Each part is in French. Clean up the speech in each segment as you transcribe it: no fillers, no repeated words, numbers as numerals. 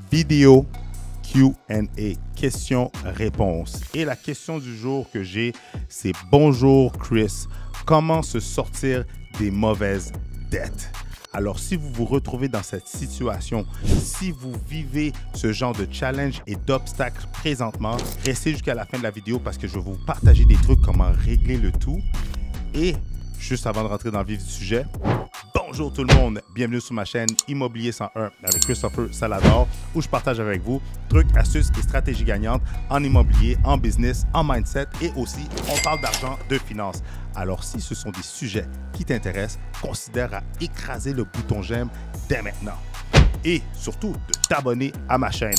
vidéo Q&A, questions-réponses. Et la question du jour que j'ai, c'est « Bonjour Chris, comment se sortir des mauvaises dettes ?» Alors, si vous vous retrouvez dans cette situation, si vous vivez ce genre de challenge et d'obstacles présentement, restez jusqu'à la fin de la vidéo parce que je vais vous partager des trucs, comment régler le tout. Et juste avant de rentrer dans le vif du sujet, bonjour tout le monde, bienvenue sur ma chaîne Immobilier 101 avec Christopher Salador où je partage avec vous trucs, astuces et stratégies gagnantes en immobilier, en business, en mindset et aussi on parle d'argent, de finances. Alors si ce sont des sujets qui t'intéressent, considère à écraser le bouton j'aime dès maintenant et surtout de t'abonner à ma chaîne.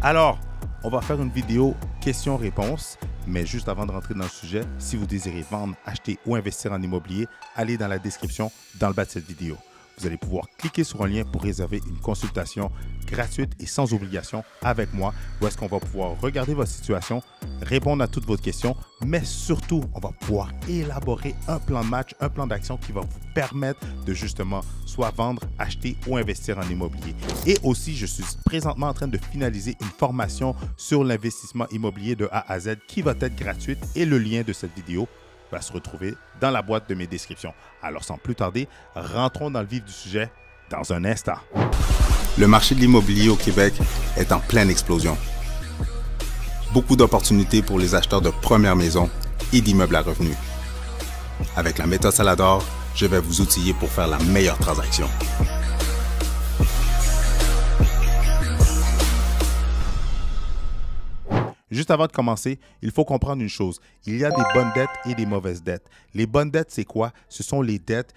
Alors, on va faire une vidéo questions-réponses. Mais juste avant de rentrer dans le sujet, si vous désirez vendre, acheter ou investir en immobilier, allez dans la description dans le bas de cette vidéo. Vous allez pouvoir cliquer sur un lien pour réserver une consultation gratuite et sans obligation avec moi, où est-ce qu'on va pouvoir regarder votre situation, répondre à toutes vos questions, mais surtout, on va pouvoir élaborer un plan de match, un plan d'action qui va vous permettre de justement soit vendre, acheter ou investir en immobilier. Et aussi, je suis présentement en train de finaliser une formation sur l'investissement immobilier de A à Z qui va être gratuite et le lien de cette vidéo va se retrouver dans la boîte de mes descriptions. Alors sans plus tarder, rentrons dans le vif du sujet dans un instant. Le marché de l'immobilier au Québec est en pleine explosion. Beaucoup d'opportunités pour les acheteurs de première maison et d'immeubles à revenus. Avec la méthode Salador, je vais vous outiller pour faire la meilleure transaction. Juste avant de commencer, il faut comprendre une chose. Il y a des bonnes dettes et des mauvaises dettes. Les bonnes dettes, c'est quoi? Ce sont les dettes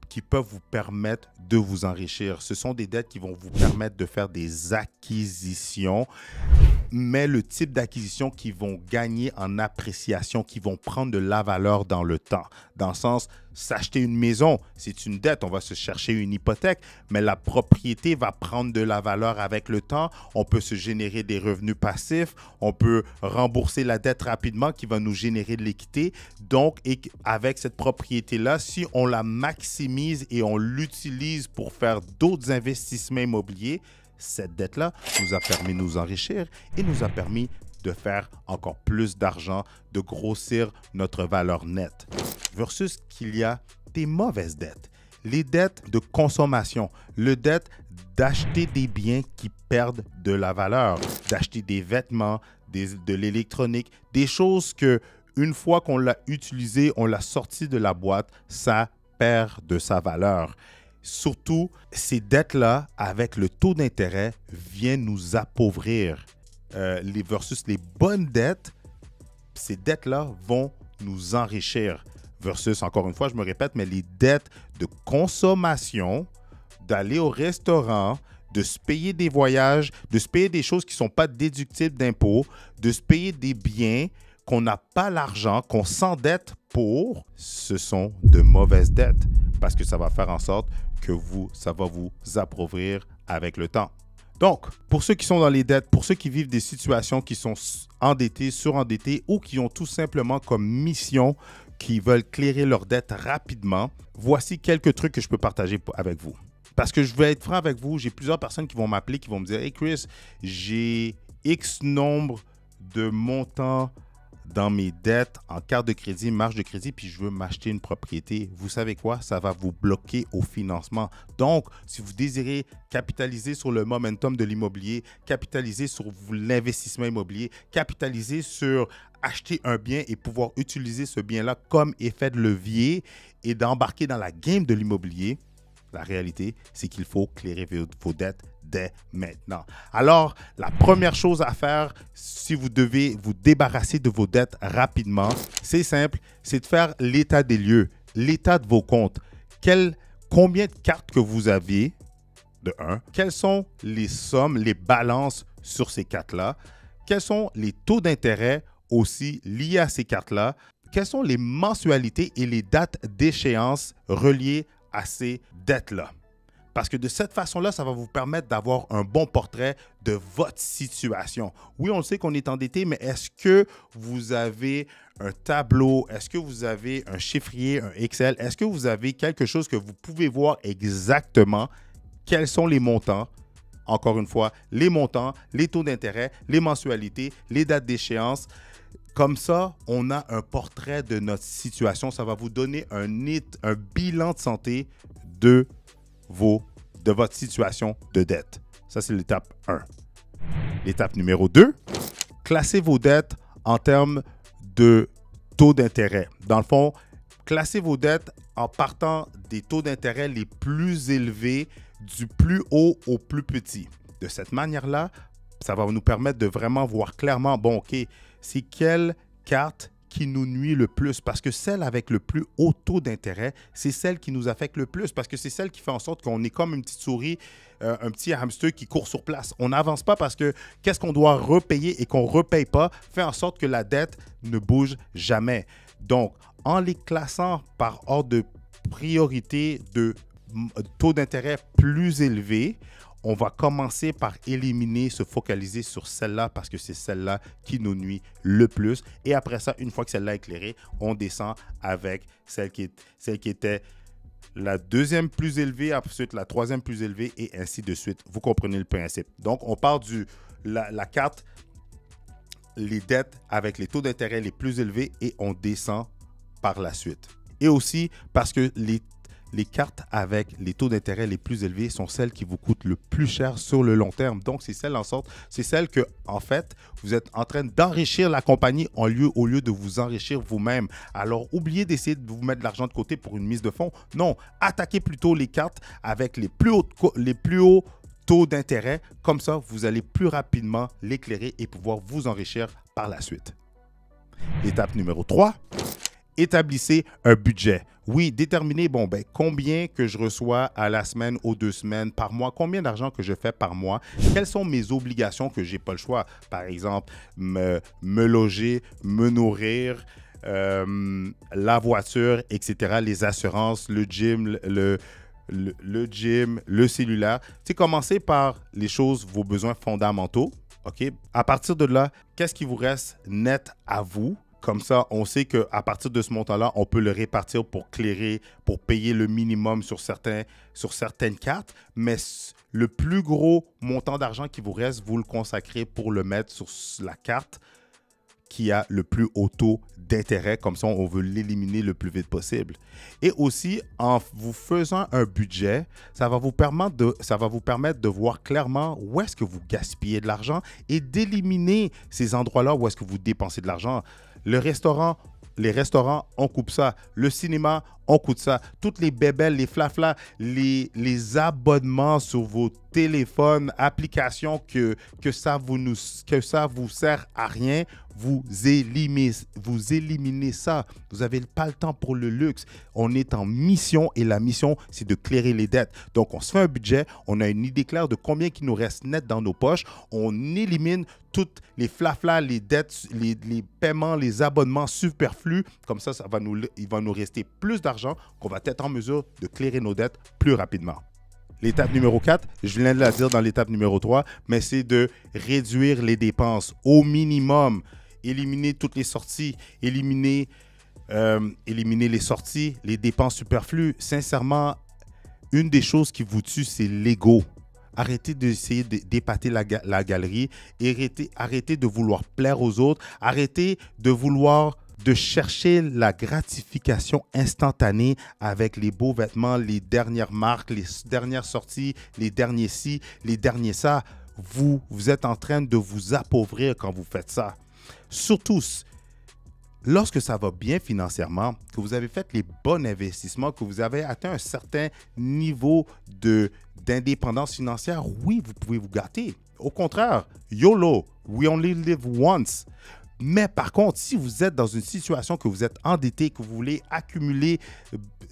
qui peuvent vous permettre de vous enrichir. Ce sont des dettes qui vont vous permettre de faire des acquisitions, mais le type d'acquisition qui vont gagner en appréciation, qui vont prendre de la valeur dans le temps. Dans le sens, s'acheter une maison, c'est une dette, on va se chercher une hypothèque, mais la propriété va prendre de la valeur avec le temps. On peut se générer des revenus passifs, on peut rembourser la dette rapidement qui va nous générer de l'équité. Donc, avec cette propriété-là, si on la maximise et on l'utilise pour faire d'autres investissements immobiliers, cette dette-là nous a permis de nous enrichir et nous a permis de faire encore plus d'argent, de grossir notre valeur nette. Versus qu'il y a des mauvaises dettes. Les dettes de consommation, le dette d'acheter des biens qui perdent de la valeur, d'acheter des vêtements, de l'électronique, des choses que une fois qu'on l'a utilisé, on l'a sorti de la boîte, ça perd de sa valeur. Surtout, ces dettes-là, avec le taux d'intérêt, viennent nous appauvrir. Versus les bonnes dettes, ces dettes-là vont nous enrichir. Versus, encore une fois, je me répète, mais les dettes de consommation, d'aller au restaurant, de se payer des voyages, de se payer des choses qui ne sont pas déductibles d'impôts, de se payer des biens qu'on n'a pas l'argent, qu'on s'endette pour, ce sont de mauvaises dettes parce que ça va faire en sorte que ça va vous appauvrir avec le temps. Donc, pour ceux qui sont dans les dettes, pour ceux qui vivent des situations qui sont endettés, surendettés ou qui ont tout simplement comme mission qui veulent clairer leurs dettes rapidement, voici quelques trucs que je peux partager avec vous. Parce que je vais être franc avec vous, j'ai plusieurs personnes qui vont m'appeler, qui vont me dire « Hey Chris, j'ai X nombre de montants dans mes dettes en carte de crédit, marge de crédit, puis je veux m'acheter une propriété. » Vous savez quoi? Ça va vous bloquer au financement. Donc, si vous désirez capitaliser sur le momentum de l'immobilier, capitaliser sur l'investissement immobilier, capitaliser sur acheter un bien et pouvoir utiliser ce bien-là comme effet de levier et d'embarquer dans la game de l'immobilier, la réalité, c'est qu'il faut clairer vos dettes dès maintenant. Alors, la première chose à faire, si vous devez vous débarrasser de vos dettes rapidement, c'est simple, c'est de faire l'état des lieux, l'état de vos comptes. Combien de cartes que vous avez, de 1, quelles sont les sommes, les balances sur ces cartes-là, quels sont les taux d'intérêt aussi liés à ces cartes-là, quelles sont les mensualités et les dates d'échéance reliées à ces dettes-là. Parce que de cette façon-là, ça va vous permettre d'avoir un bon portrait de votre situation. Oui, on le sait qu'on est endetté, mais est-ce que vous avez un tableau? Est-ce que vous avez un chiffrier, un Excel? Est-ce que vous avez quelque chose que vous pouvez voir exactement quels sont les montants encore une fois, les montants, les taux d'intérêt, les mensualités, les dates d'échéance. Comme ça, on a un portrait de notre situation. Ça va vous donner un bilan de santé de votre situation de dette. Ça, c'est l'étape 1. L'étape numéro 2, classez vos dettes en termes de taux d'intérêt. Dans le fond, classez vos dettes en partant des taux d'intérêt les plus élevés du plus haut au plus petit. De cette manière-là, ça va nous permettre de vraiment voir clairement, bon, OK, c'est quelle carte qui nous nuit le plus, parce que celle avec le plus haut taux d'intérêt, c'est celle qui nous affecte le plus, parce que c'est celle qui fait en sorte qu'on est comme une petite souris, un petit hamster qui court sur place. On n'avance pas parce que qu'est-ce qu'on doit repayer et qu'on ne repaye pas fait en sorte que la dette ne bouge jamais. Donc, en les classant par ordre de priorité de taux d'intérêt plus élevé, on va commencer par éliminer, se focaliser sur celle-là parce que c'est celle-là qui nous nuit le plus. Et après ça, une fois que celle-là est éclairée, on descend avec celle qui était la deuxième plus élevée, ensuite la troisième plus élevée et ainsi de suite. Vous comprenez le principe. Donc, on part de la carte, les dettes avec les taux d'intérêt les plus élevés et on descend par la suite. Et aussi parce que les cartes avec les taux d'intérêt les plus élevés sont celles qui vous coûtent le plus cher sur le long terme. Donc, c'est celle que, en fait, vous êtes en train d'enrichir la compagnie au lieu de vous enrichir vous-même. Alors, oubliez d'essayer de vous mettre de l'argent de côté pour une mise de fonds. Non, attaquez plutôt les cartes avec les plus hauts taux d'intérêt. Comme ça, vous allez plus rapidement l'éclairer et pouvoir vous enrichir par la suite. Étape numéro 3. Établissez un budget. Oui, déterminez, combien que je reçois à la semaine, aux 2 semaines, par mois, combien d'argent que je fais par mois, quelles sont mes obligations que je n'ai pas le choix. Par exemple, me loger, me nourrir, la voiture, etc., les assurances, le gym, le cellulaire. Commencez par les choses, vos besoins fondamentaux. OK? À partir de là, qu'est-ce qui vous reste net à vous? Comme ça, on sait qu'à partir de ce montant-là, on peut le répartir pour clairer, pour payer le minimum sur certaines cartes. Mais le plus gros montant d'argent qui vous reste, vous le consacrez pour le mettre sur la carte qui a le plus haut taux d'intérêt. Comme ça, on veut l'éliminer le plus vite possible. Et aussi, en vous faisant un budget, ça va vous permettre de voir clairement où est-ce que vous gaspillez de l'argent et d'éliminer ces endroits-là où est-ce que vous dépensez de l'argent. Les restaurants, on coupe ça. Le cinéma, on coupe ça. Toutes les bébelles, les flaflas, les abonnements sur vos téléphones, applications que ça vous sert à rien, vous éliminez ça. Vous n'avez pas le temps pour le luxe. On est en mission et la mission, c'est de clairer les dettes. Donc, on se fait un budget, on a une idée claire de combien il nous reste net dans nos poches. On élimine toutes les flaflas, les dettes, les paiements, les abonnements superflus. Comme ça, il va nous rester plus d'argent qu'on va être en mesure de clairer nos dettes plus rapidement. L'étape numéro 4, je viens de la dire dans l'étape numéro 3, mais c'est de réduire les dépenses au minimum. Éliminer toutes les sorties, éliminer les sorties, les dépenses superflues. Sincèrement, une des choses qui vous tue, c'est l'ego. Arrêtez d'essayer d'épater la galerie. Arrêtez de vouloir plaire aux autres. Arrêtez de chercher la gratification instantanée avec les beaux vêtements, les dernières marques, les dernières sorties, les derniers ci, les derniers ça. Vous êtes en train de vous appauvrir quand vous faites ça. Surtout, lorsque ça va bien financièrement, que vous avez fait les bons investissements, que vous avez atteint un certain niveau d'indépendance financière, oui, vous pouvez vous gâter. Au contraire, YOLO, we only live once. Mais par contre, si vous êtes dans une situation que vous êtes endetté, que vous voulez accumuler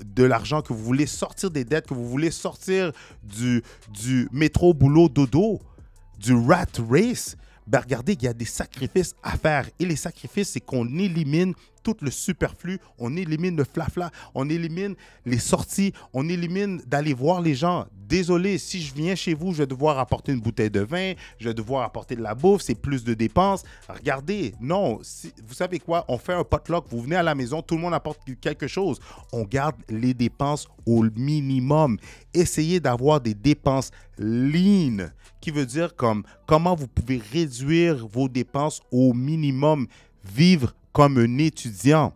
de l'argent, que vous voulez sortir des dettes, que vous voulez sortir du métro, boulot, dodo, du rat race, regardez, il y a des sacrifices à faire. Et les sacrifices, c'est qu'on élimine tout le superflu, on élimine le flafla, on élimine les sorties, on élimine d'aller voir les gens. Désolé, si je viens chez vous, je vais devoir apporter une bouteille de vin, je vais devoir apporter de la bouffe, c'est plus de dépenses. Regardez, non, vous savez quoi, on fait un potluck, vous venez à la maison, tout le monde apporte quelque chose. On garde les dépenses au minimum. Essayez d'avoir des dépenses lean, qui veut dire comme comment vous pouvez réduire vos dépenses au minimum, vivre comme un étudiant.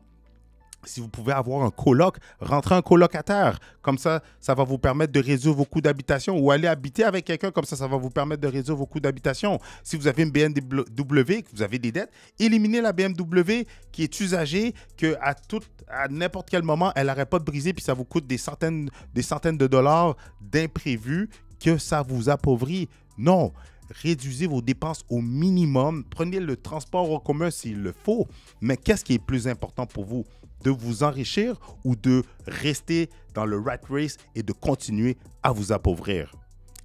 Si vous pouvez avoir un coloc, rentrez un colocataire. Comme ça, ça va vous permettre de réduire vos coûts d'habitation ou aller habiter avec quelqu'un. Comme ça va vous permettre de réduire vos coûts d'habitation. Si vous avez une BMW, que vous avez des dettes, éliminez la BMW qui est usagée, qu'à n'importe quel moment, elle n'arrête pas de briser puis ça vous coûte des centaines de dollars d'imprévus, que ça vous appauvrit. Non. Réduisez vos dépenses au minimum. Prenez le transport en commun s'il le faut. Mais qu'est-ce qui est plus important pour vous? De vous enrichir ou de rester dans le rat race et de continuer à vous appauvrir?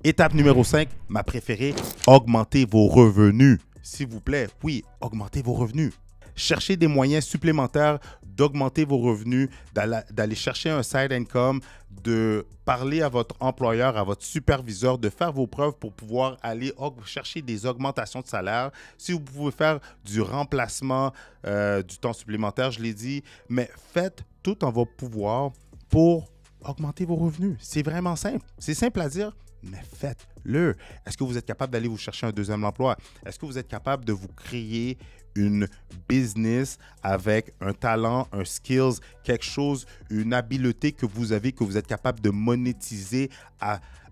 Étape numéro 5, ma préférée, augmentez vos revenus. S'il vous plaît, oui, augmentez vos revenus. Cherchez des moyens supplémentaires d'augmenter vos revenus, d'aller chercher un side income, de parler à votre employeur, à votre superviseur, de faire vos preuves pour pouvoir aller chercher des augmentations de salaire. Si vous pouvez faire du remplacement du temps supplémentaire, je l'ai dit, mais faites tout en votre pouvoir pour augmenter vos revenus. C'est vraiment simple. C'est simple à dire, mais faites-le. Est-ce que vous êtes capable d'aller vous chercher un deuxième emploi? Est-ce que vous êtes capable de vous créer une business avec un talent, un skills, quelque chose, une habileté que vous avez, que vous êtes capable de monétiser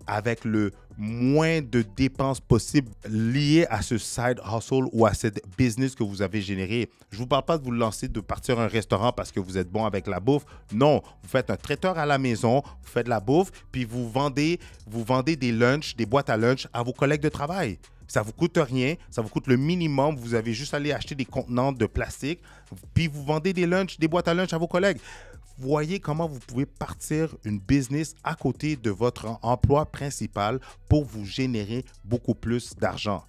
avec le moins de dépenses possible liées à ce side hustle ou à cette business que vous avez généré? Je ne vous parle pas de vous lancer, de partir à un restaurant parce que vous êtes bon avec la bouffe. Non, vous faites un traiteur à la maison, vous faites de la bouffe, puis vous vendez des lunchs, des boîtes à lunch à vos collègues de travail. Ça ne vous coûte rien, ça vous coûte le minimum. Vous avez juste à aller acheter des contenants de plastique, puis vous vendez des lunchs, des boîtes à lunch à vos collègues. Voyez comment vous pouvez partir une business à côté de votre emploi principal pour vous générer beaucoup plus d'argent.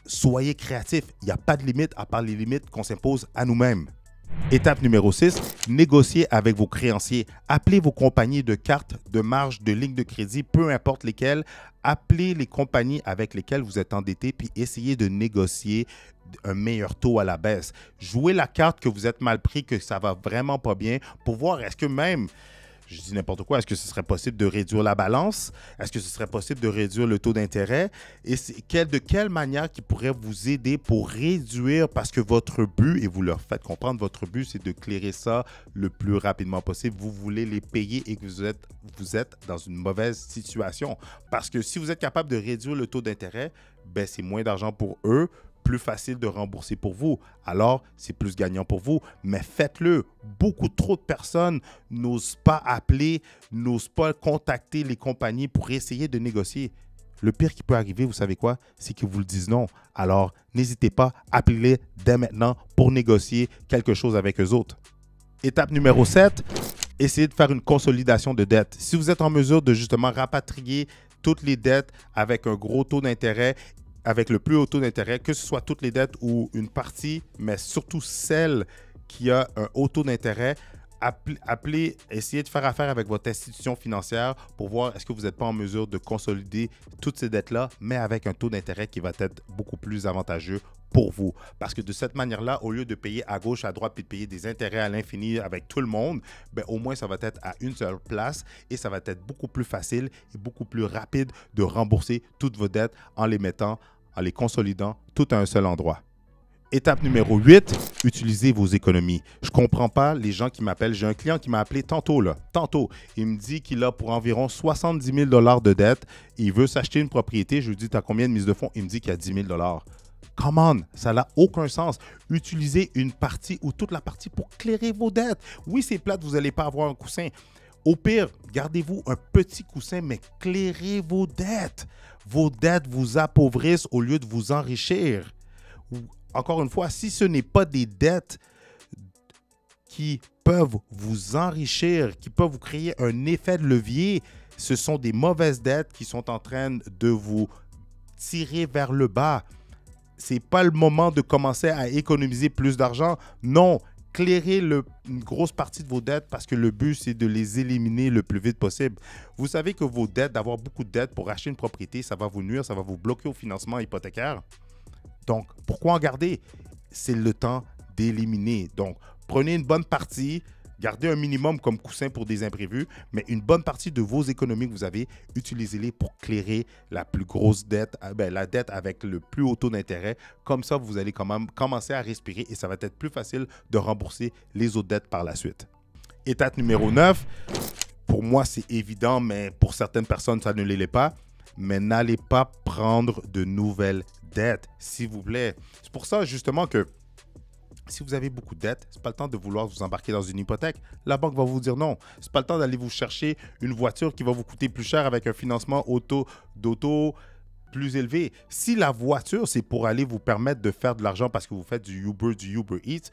Soyez créatif. Il n'y a pas de limite à part les limites qu'on s'impose à nous-mêmes. Étape numéro 6, négociez avec vos créanciers. Appelez vos compagnies de cartes, de marge, de lignes de crédit, peu importe lesquelles. Appelez les compagnies avec lesquelles vous êtes endetté puis essayez de négocier un meilleur taux à la baisse. Jouez la carte que vous êtes mal pris, que ça va vraiment pas bien pour voir est-ce que même, je dis n'importe quoi, est-ce que ce serait possible de réduire la balance? Est-ce que ce serait possible de réduire le taux d'intérêt? Et de quelle manière qui pourrait vous aider pour réduire, parce que votre but, et vous leur faites comprendre, votre but, c'est de clairer ça le plus rapidement possible. Vous voulez les payer et que vous êtes dans une mauvaise situation. Parce que si vous êtes capable de réduire le taux d'intérêt, ben c'est moins d'argent pour eux, plus facile de rembourser pour vous. Alors, c'est plus gagnant pour vous, mais faites-le. Beaucoup trop de personnes n'osent pas appeler, n'osent pas contacter les compagnies pour essayer de négocier. Le pire qui peut arriver, vous savez quoi? C'est qu'ils vous le disent non. Alors, n'hésitez pas, appelez-les dès maintenant pour négocier quelque chose avec eux autres. Étape numéro 7, essayez de faire une consolidation de dettes. Si vous êtes en mesure de justement rapatrier toutes les dettes avec un gros taux d'intérêt, avec le plus haut taux d'intérêt, que ce soit toutes les dettes ou une partie, mais surtout celle qui a un haut taux d'intérêt, essayez de faire affaire avec votre institution financière pour voir est-ce que vous n'êtes pas en mesure de consolider toutes ces dettes-là, mais avec un taux d'intérêt qui va être beaucoup plus avantageux pour vous. Parce que de cette manière-là, au lieu de payer à gauche, à droite, puis de payer des intérêts à l'infini avec tout le monde, ben, au moins ça va être à une seule place et ça va être beaucoup plus facile et beaucoup plus rapide de rembourser toutes vos dettes en les consolidant tout à un seul endroit. Étape numéro 8, utilisez vos économies. Je ne comprends pas les gens qui m'appellent. J'ai un client qui m'a appelé tantôt. Il me dit qu'il a pour environ 70 000 $ de dette. Il veut s'acheter une propriété. Je lui dis, tu as combien de mise de fonds? Il me dit qu'il y a 10 000 $. Come on, ça n'a aucun sens. Utilisez une partie ou toute la partie pour clairer vos dettes. Oui, c'est plate, vous n'allez pas avoir un coussin. Au pire, gardez-vous un petit coussin, mais clairez vos dettes. Vos dettes vous appauvrissent au lieu de vous enrichir. Encore une fois, si ce n'est pas des dettes qui peuvent vous enrichir, qui peuvent vous créer un effet de levier, ce sont des mauvaises dettes qui sont en train de vous tirer vers le bas. Ce n'est pas le moment de commencer à économiser plus d'argent. Non, clairez une grosse partie de vos dettes parce que le but, c'est de les éliminer le plus vite possible. Vous savez que vos dettes, d'avoir beaucoup de dettes pour acheter une propriété, ça va vous nuire, ça va vous bloquer au financement hypothécaire. Donc, pourquoi en garder? C'est le temps d'éliminer. Donc, prenez une bonne partie, gardez un minimum comme coussin pour des imprévus, mais une bonne partie de vos économies que vous avez, utilisez-les pour clairer la plus grosse dette, la dette avec le plus haut taux d'intérêt. Comme ça, vous allez quand même commencer à respirer et ça va être plus facile de rembourser les autres dettes par la suite. Étape numéro 9, pour moi, c'est évident, mais pour certaines personnes, ça ne l'est pas. Mais n'allez pas prendre de nouvelles dettes, s'il vous plaît. C'est pour ça, justement, que si vous avez beaucoup de dettes, ce n'est pas le temps de vouloir vous embarquer dans une hypothèque. La banque va vous dire non. Ce n'est pas le temps d'aller vous chercher une voiture qui va vous coûter plus cher avec un financement d'auto plus élevé. Si la voiture, c'est pour aller vous permettre de faire de l'argent parce que vous faites du Uber Eats,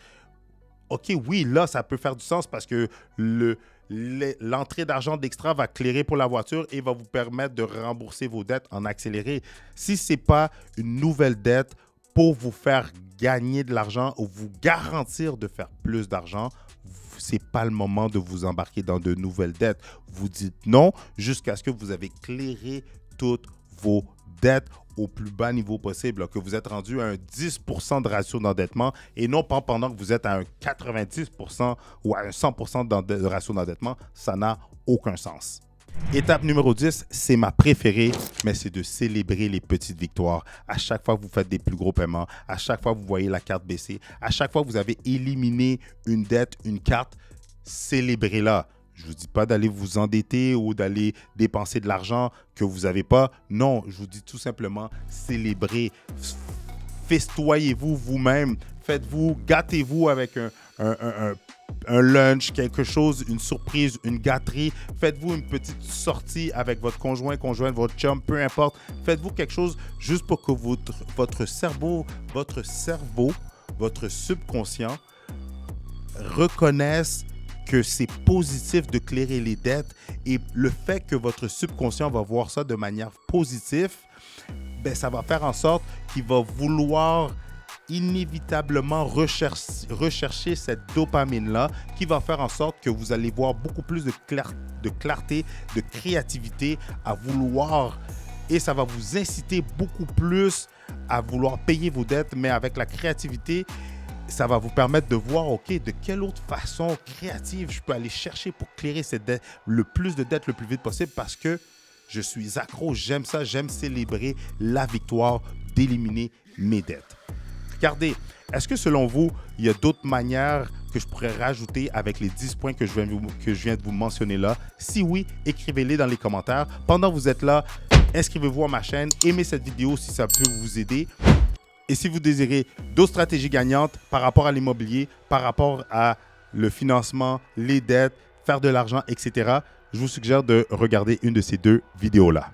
OK, oui, là, ça peut faire du sens parce que l'entrée d'argent d'Extra va clairer pour la voiture et va vous permettre de rembourser vos dettes en accéléré. Si ce n'est pas une nouvelle dette pour vous faire gagner de l'argent ou vous garantir de faire plus d'argent, ce n'est pas le moment de vous embarquer dans de nouvelles dettes. Vous dites non jusqu'à ce que vous avez clairé toutes vos dettes au plus bas niveau possible, que vous êtes rendu à un 10% de ratio d'endettement et non pas pendant que vous êtes à un 90% ou à un 100% de ratio d'endettement. Ça n'a aucun sens. Étape numéro 10, c'est ma préférée, mais c'est de célébrer les petites victoires. À chaque fois que vous faites des plus gros paiements, à chaque fois que vous voyez la carte baisser, à chaque fois que vous avez éliminé une dette, une carte, célébrez-la. Je ne vous dis pas d'aller vous endetter ou d'aller dépenser de l'argent que vous n'avez pas. Non, je vous dis tout simplement célébrez. Festoyez-vous vous-même. Faites-vous, gâtez-vous avec un lunch, quelque chose, une surprise, une gâterie. Faites-vous une petite sortie avec votre conjoint, conjointe, votre chum, peu importe. Faites-vous quelque chose juste pour que votre cerveau, votre subconscient reconnaisse que c'est positif de clairer les dettes et le fait que votre subconscient va voir ça de manière positive, ça va faire en sorte qu'il va vouloir inévitablement rechercher cette dopamine-là qui va faire en sorte que vous allez voir beaucoup plus de clarté, de créativité à vouloir et ça va vous inciter beaucoup plus à vouloir payer vos dettes, mais avec la créativité, ça va vous permettre de voir, OK, de quelle autre façon créative je peux aller chercher pour clairer cette dette, le plus de dettes le plus vite possible parce que je suis accro, j'aime ça, j'aime célébrer la victoire d'éliminer mes dettes. Regardez, est-ce que selon vous, il y a d'autres manières que je pourrais rajouter avec les 10 points que je viens de vous mentionner là? Si oui, écrivez-les dans les commentaires. Pendant que vous êtes là, inscrivez-vous à ma chaîne, aimez cette vidéo si ça peut vous aider. Et si vous désirez d'autres stratégies gagnantes par rapport à l'immobilier, par rapport à le financement, les dettes, faire de l'argent, etc., je vous suggère de regarder une de ces deux vidéos-là.